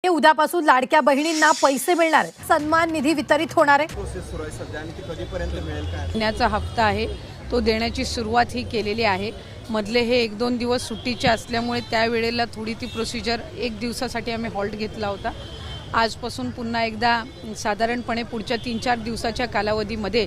उद्यापासून लाडक्या बहिणींना पैसे मिळणार आहेत. सन्मान निधी वितरित होणार आहे. प्रोसेस सुरू आहे सध्या आणि ती कधीपर्यंत मिळेल काय? महिन्याचा हप्ता आहे तो देण्याची सुरुवात ही केलेली आहे. मधले हे 1-2 दिवस सुट्टीचे असल्यामुळे त्यावेळेला थोडी ती प्रोसिजर 1 दिवसासाठी आम्ही हॉल्ट घेतला होता. आजपासून पुन्हा एकदा साधारणपणे पुढच्या 3-4 दिवसाच्या कालावधीमध्ये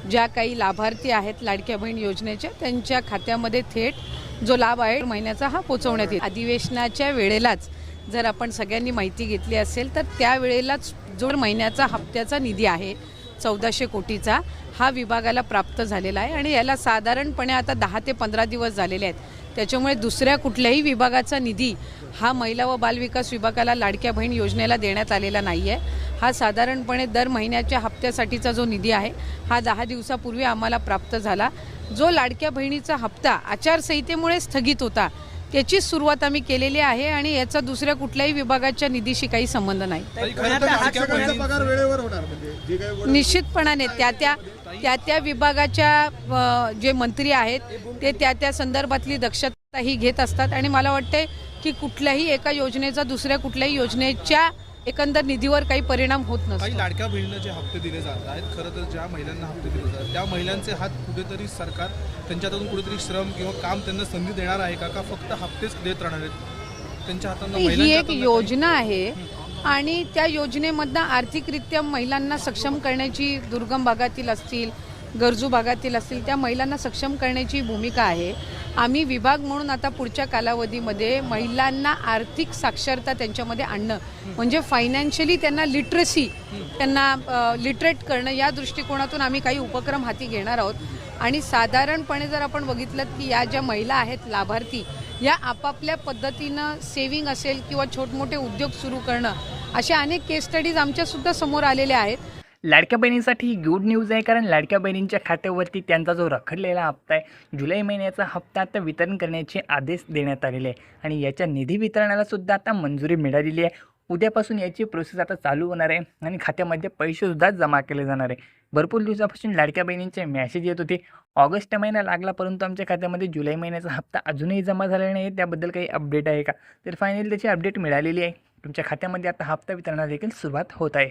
ज्या काही लाभार्थी आहेत लाडक्या बहीण योजनेच्या त्यांच्या खात्यामध्ये थेट जो लाभ आहे महिन्याचा हा पोहोचवण्यात येईल. अधिवेशनाच्या वेळेलाच जर आपण सगळ्यांनी माहिती घेतली असेल तर त्यावेळेलाच जो महिन्याचा हप्त्याचा निधी आहे 1400 कोटीचा हा विभागाला प्राप्त झालेला आहे आणि याला साधारणपणे आता 10 ते 15 दिवस झालेले आहेत. त्याच्यामुळे दुसऱ्या कुठल्याही विभागाचा निधी हा महिला व बालविकास विभागाला लाडक्या बहीण योजनेला देण्यात आलेला नाही आहे. हा साधारणपणे दर महिन्याच्या हप्त्यासाठीचा जो निधी आहे हा 10 दिवसापूर्वी आम्हाला प्राप्त झाला. जो लाडक्या बहिणीचा हप्ता आचारसंहितेमुळे स्थगित होता त्याची सुरुवात आम्ही केलेली आहे आणि याचा दुसऱ्या कुठल्याही विभागाच्या निधीशी काही संबंध नाही. पगार वेळेवर होणार म्हणजे जे काही निश्चितपणाने त्या विभागाच्या जे मंत्री आहेत ते त्या संदर्भातली दक्षता ही घेत असतात आणि मला वाटते की कुठल्याही एका योजनेचा दुसऱ्या कुठल्याही योजनेच्या एकंदर निधीवर काही परिणाम होत नसतो. काही लाडक्या बहिणींना जे हप्ते दिले जात आहेत, खरं तर ज्या महिलांना हप्ते दिले जातात त्या महिलांचे हात कुठेतरी सरकार त्यांच्यातून कुठेतरी श्रम किंवा काम त्यांना संधी देणार आहे का फक्त हप्तेच देत राहणार आहेत त्यांच्या हातांना? ही एक योजना आहे आणि त्या योजनेमधनं आर्थिकरित्या महिलांना सक्षम करण्याची, दुर्गम भागातील असतील गरजू भागातील असतील त्या महिलांना सक्षम करण्याची भूमिका आहे. आम्ही विभाग म्हणून आता पुढच्या कालावधीमध्ये महिलांना आर्थिक साक्षरता त्यांच्यामध्ये आणणं म्हणजे फायनान्शियली त्यांना लिटरसी त्यांना लिटरेट करणं या दृष्टिकोनातून आम्ही काही उपक्रम हाती घेणार आहोत. आणि साधारणपणे जर आपण बघितलं की या ज्या महिला आहेत लाभार्थी या आपापल्या पद्धतीनं सेविंग असेल किंवा छोटमोठे उद्योग सुरू करणं अशा अनेक केस स्टडीज आमच्यासुद्धा समोर आलेल्या आहेत. लाडक्या बहिणींसाठी ही गुड न्यूज आहे, कारण लाडक्या बहिणींच्या खात्यावरती त्यांचा जो रखडलेला हप्ता आहे जुलै महिन्याचा हप्ता आता वितरण करण्याचे आदेश देण्यात आलेले आहे आणि याच्या निधी वितरणाला सुद्धा आता मंजुरी मिळालेली आहे. उद्यापासून याची प्रोसेस आता चालू होणार आहे आणि खात्यामध्ये पैसेसुद्धा जमा केले जाणार आहे. भरपूर दिवसापासून लाडक्या बहिणींचे मॅसेज येत होते. ऑगस्ट महिना लागला परंतु आमच्या खात्यामध्ये जुलै महिन्याचा हप्ता अजूनही जमा झालेला नाही. त्याबद्दल काही अपडेट आहे का? तर फायनली त्याची अपडेट मिळालेली आहे. तुमच्या खात्यामध्ये आता हप्ता वितरणाला देखील सुरुवात होत आहे.